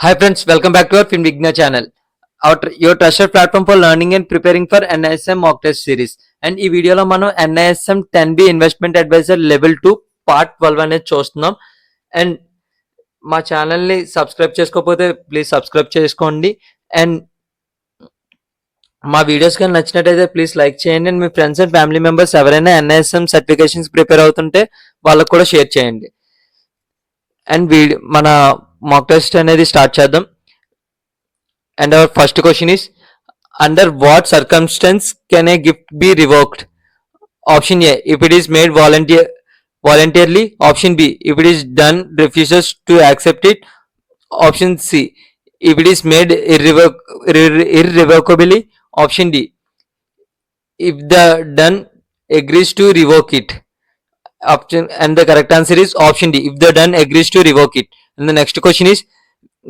Hi friends, welcome back to our Film Vigna channel. Your trusted platform for learning and preparing for NISM mock test series. And ఈ వీడియోలో మనం NISM 10B investment advisor level 2 part 12 అనేది చూస్తున్నాం. And మా ఛానల్ని subscribe చేసుకోకపోతే please subscribe చేసుకోండి. And మా వీడియోస్ కానీ నచ్చినట్టయితే ప్లీజ్ లైక్ చేయండి. అండ్ మీ ఫ్రెండ్స్ అండ్ ఫ్యామిలీ మెంబర్స్ ఎవరైనా NISM సర్టిఫికేషన్స్ ప్రిపేర్ అవుతుంటే వాళ్ళకు కూడా షేర్ చేయండి. అండ్ మన mock test అనేది స్టార్ట్ చేద్దాం. And our first question is, under what circumstance can a gift be revoked? Option A, if it is made voluntarily. Option B, if it is done refuses to accept it. Option C, if it is made irrevocably. Option D, if the done agrees to revoke it. And the correct answer is option D, if the done agrees to revoke it. And the next question is,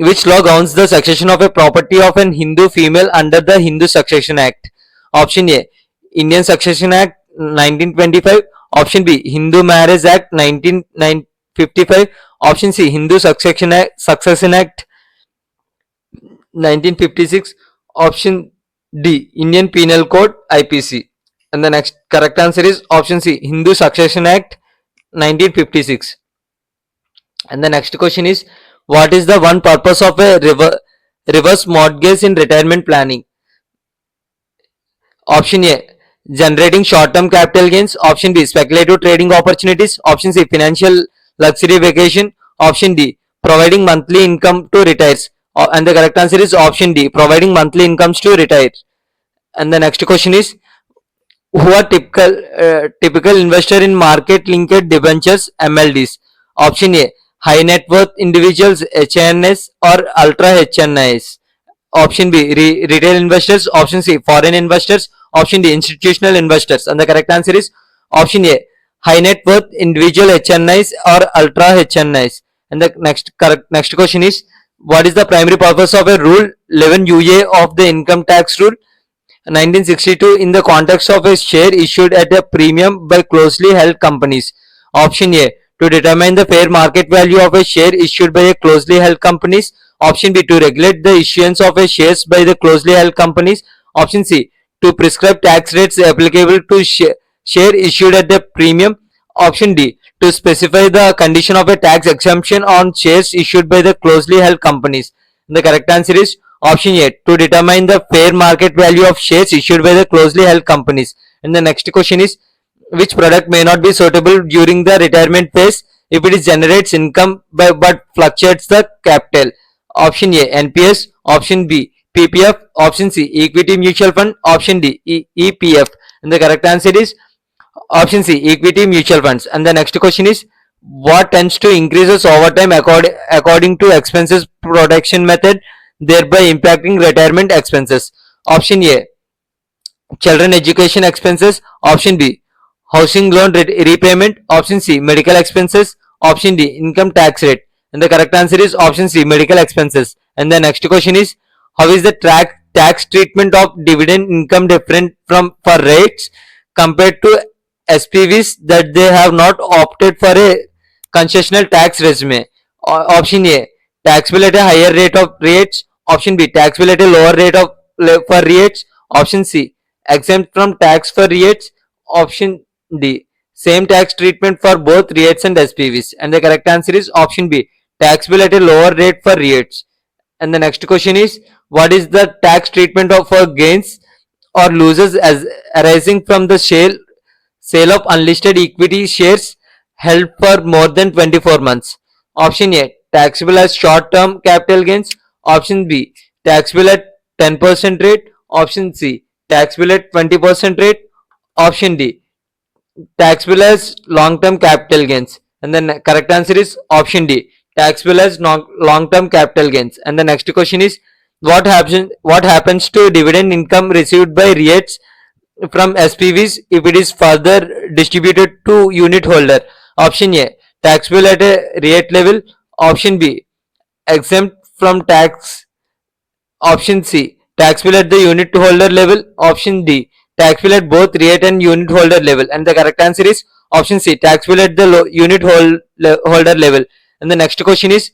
which law governs the succession of a property of an Hindu female under the Hindu Succession Act? Option A, Indian Succession Act 1925. Option B, Hindu Marriage Act 1955. Option C, Hindu Succession Act 1956. Option D, Indian Penal Code IPC. And the next correct answer is option C, Hindu Succession Act 1956. And the next question is, what is the one purpose of a reverse mortgage in retirement planning? Option A, generating short-term capital gains. Option B, speculative trading opportunities. Option C, financial luxury vacation. Option D, providing monthly income to retire. And the correct answer is option D, providing monthly incomes to retire. And the next question is, who are typical investor in market-linked debentures MLDs? Option A, high net worth individuals HNS or ultra HNIs. Option B, retail investors. Option C, foreign investors. Option D, institutional investors. And the correct answer is option A, high net worth individual HNIs or ultra HNIs. And the next question is, what is the primary purpose of a rule 11 UA of the income tax rule 1962 in the context of a share issued at a premium by closely held companies? Option A, to determine the fair market value of a share issued by a closely held companies. Option B, to regulate the issuance of a shares by the closely held companies. Option C, to prescribe tax rates applicable to share issued at the premium. Option D, to specify the condition of a tax exemption on shares issued by the closely held companies. The correct answer is option A, to determine the fair market value of shares issued by the closely held companies. And the next question is, which product may not be suitable during the retirement phase if it generates income but fluctuates the capital? Option A, NPS. Option B, PPF. Option C, equity mutual fund. Option D, EPF. And the correct answer is option C, equity mutual funds. And the next question is, what tends to increases over time according to expenses protection method, thereby impacting retirement expenses? Option A, children education expenses. Option B, housing loan repayment. Option C, medical expenses. Option D, income tax rate. And the correct answer is option C, medical expenses. And the next question is, how is the tax treatment of dividend income different for rates compared to SPVs that they have not opted for a concessional tax regime? Option A, taxable at a higher rate of rates. Option B, taxable at a lower rate of for rates. Option C, exempt from tax for rates. Option D, same tax treatment for both REITs and SPVs. And the correct answer is option B, taxable at a lower rate for REITs. And the next question is, what is the tax treatment for gains or losses as arising from the sale of unlisted equity shares held for more than 24 months? Option A, taxable as short-term capital gains. Option B, taxable at 10% rate. Option C, taxable at 20% rate. Option D, taxable as long-term capital gains. And the correct answer is option D, taxable as long-term capital gains. And the next question is, what happens to dividend income received by REITs from SPVs if it is further distributed to unit holder? Option A, taxable at a REIT level. Option B, exempt from tax. Option C, taxable at the unit holder level. Option D, taxable at both REIT and unit holder level. And the correct answer is option C, taxable at the unit holder level. And the next question is,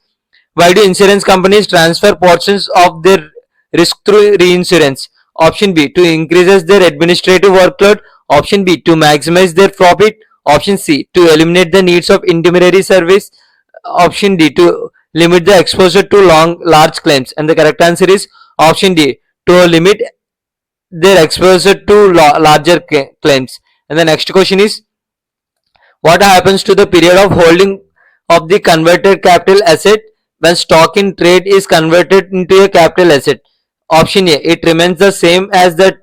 Why do insurance companies transfer portions of their risk through reinsurance? Option B, to increase their administrative workload. Option B, to maximize their profit. Option C, to eliminate the needs of intermediary service. Option D, to limit the exposure to large claims. And the correct answer is option D, to limit their exposure to larger claims. And the next question is, what happens to the period of holding of the converted capital asset when stock in trade is converted into a capital asset? Option A, it remains the same as that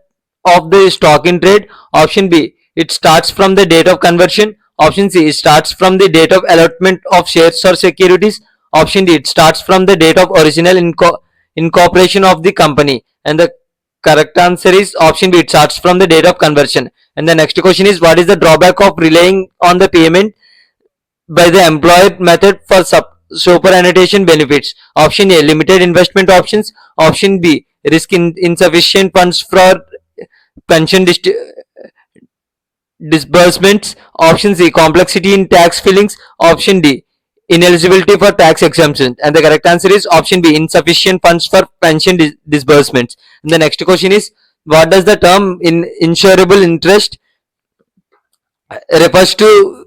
of the stock in trade. Option B, it starts from the date of conversion. Option C, it starts from the date of allotment of shares or securities. Option D, it starts from the date of original incorporation of the company. And the correct answer is option B, it starts from the date of conversion. And the next question is, what is the drawback of relying on the payment by the employer method for superannuation benefits? Option A, limited investment options. Option B, insufficient funds for pension disbursements. Option C, complexity in tax filings. Option D, ineligibility for tax exemption. And the correct answer is option B, insufficient funds for pension disbursements. And the next question is, what does the term insurable interest refers to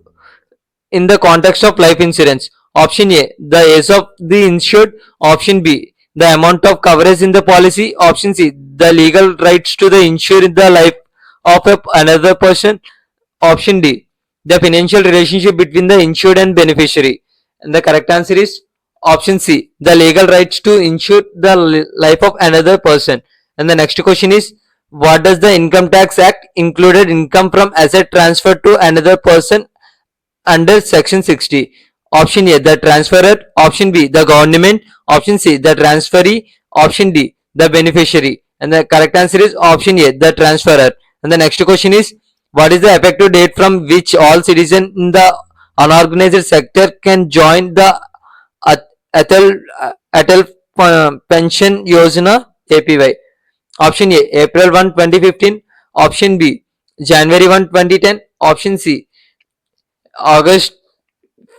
in the context of life insurance? Option A, the age of the insured. Option B, the amount of coverage in the policy. Option C, the legal rights to the insure in the life of another person. Option D, the financial relationship between the insured and beneficiary. And the correct answer is option C, the legal rights to insure the life of another person. And the next question is, what does the Income Tax Act included income from asset transferred to another person under Section 60? Option A, the transferor. Option B, the government. Option C, the transferee. Option D, the beneficiary. And the correct answer is option A, the transferor. And the next question is, what is the effective date from which all citizens in the unorganized sector can join the Atal Pension Yojana APY? Option A, April 1, 2015. Option B, January 1, 2010. Option C, August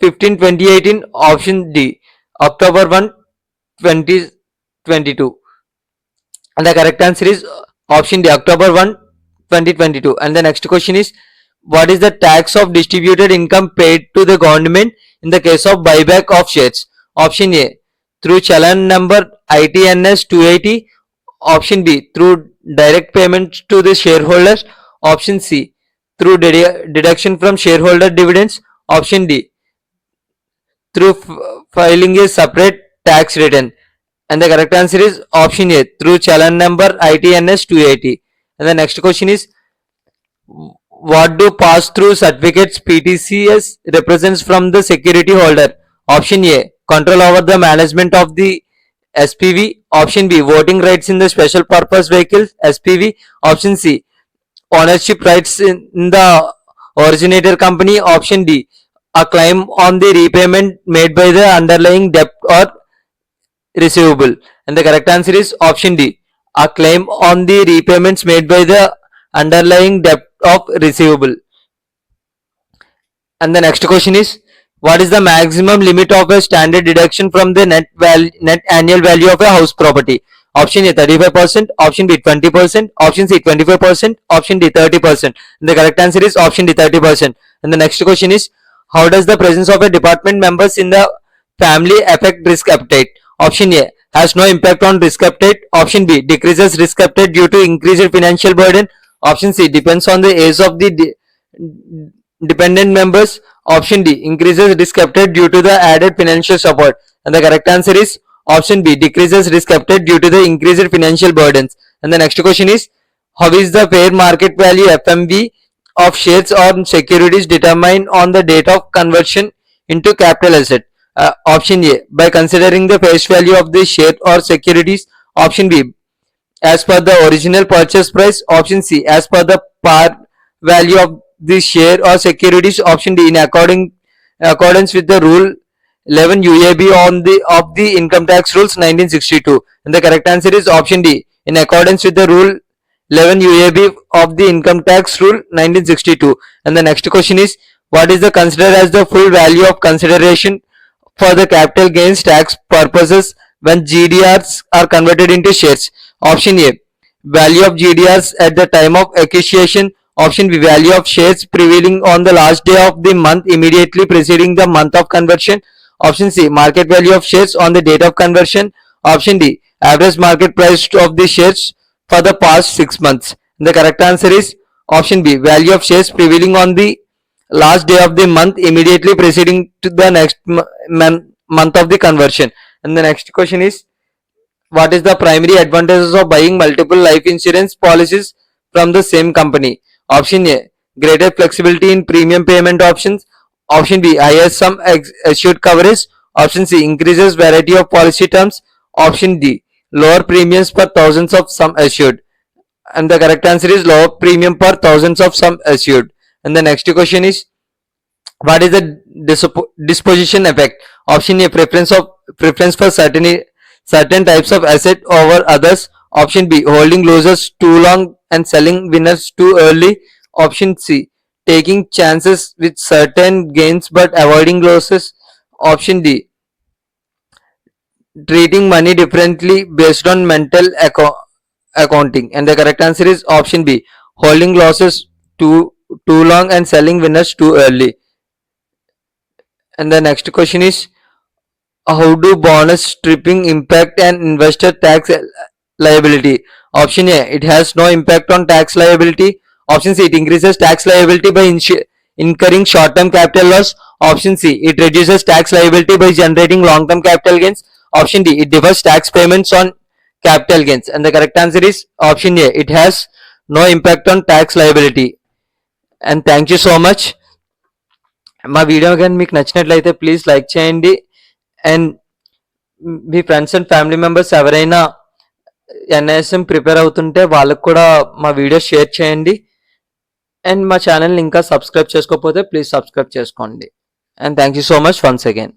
15, 2018. Option D, October 1, 2022. And the correct answer is option D, October 1, 2022. And the next question is, what is the tax of distributed income paid to the government in the case of buyback of shares? Option A, through challan number ITNS 280. Option B, through direct payment to the shareholders. Option C, through deduction from shareholder dividends. Option D, through filing a separate tax return. And the correct answer is option A, through challan number ITNS 280. And the next question is, what do pass-through certificates PTCS represents from the security holder? Option A, control over the management of the SPV. Option B, voting rights in the special purpose vehicles SPV. Option C, ownership rights in the originator company. Option D, a claim on the repayment made by the underlying debt or receivable. And the correct answer is option D, a claim on the repayments made by the underlying debt of receivable. And the next question is, what is the maximum limit of a standard deduction from the net annual value of a house property? Option A, 35%. Option B, 20%. Option C, 25%. Option D, 30%. And the correct answer is option D, 30%. And the next question is, how does the presence of a department members in the family affect risk appetite? Option A, has no impact on risk appetite. Option B, decreases risk appetite due to increased financial burden. Option C, depends on the age of the dependent members. Option D, increases risk appetite due to the added financial support. And the correct answer is option B, decreases risk appetite due to the increased financial burdens. And the next question is, how is the fair market value FMV of shares or securities determined on the date of conversion into capital asset? Option A, by considering the face value of the share or securities. Option B, as per the original purchase price. Option C, as per the par value of the share or securities. Option D, in accordance with the rule 11 UAB of the income tax rules 1962. And the correct answer is option D, in accordance with the rule 11 UAB of the income tax rule 1962. And the next question is, what is the considered as the full value of consideration for the capital gains tax purposes when GDRs are converted into shares. Option A, value of GDRs at the time of acquisition. Option B, value of shares prevailing on the last day of the month immediately preceding the month of conversion. Option C, market value of shares on the date of conversion. Option D, average market price of the shares for the past 6 months. The correct answer is option B, value of shares prevailing on the last day of the month immediately preceding to the next month of the conversion. And the next question is, what is the primary advantages of buying multiple life insurance policies from the same company? Option A, greater flexibility in premium payment options. Option B, higher sum assured coverage. Option C, increases variety of policy terms. Option D, lower premiums per thousands of sum assured. And the correct answer is lower premium per thousands of sum assured. And the next question is, what is the disposition effect? Option A, preference for certain types of asset over others. Option B, holding losers too long and selling winners too early. Option C, taking chances with certain gains but avoiding losses. Option D, treating money differently based on mental accounting. And the correct answer is option B, holding losses too long and selling winners too early. And the next question is, how do bonus stripping impact an investor tax liability? Option A, it has no impact on tax liability. Option C, it increases tax liability by incurring short-term capital loss. Option C, it reduces tax liability by generating long-term capital gains. Option D, it defers tax payments on capital gains. And the correct answer is option A, it has no impact on tax liability. And thank you so much. మా video కానీ మీకు నచ్చినట్లయితే please like చేయండి. And మీ friends and family members ఎవరైనా NISM prepare అవుతుంటే వాళ్ళకు కూడా మా వీడియో షేర్ చేయండి. అండ్ మా ఛానల్ని ఇంకా సబ్స్క్రైబ్ చేసుకోకపోతే ప్లీజ్ సబ్స్క్రైబ్ చేసుకోండి. And thank you so much once again.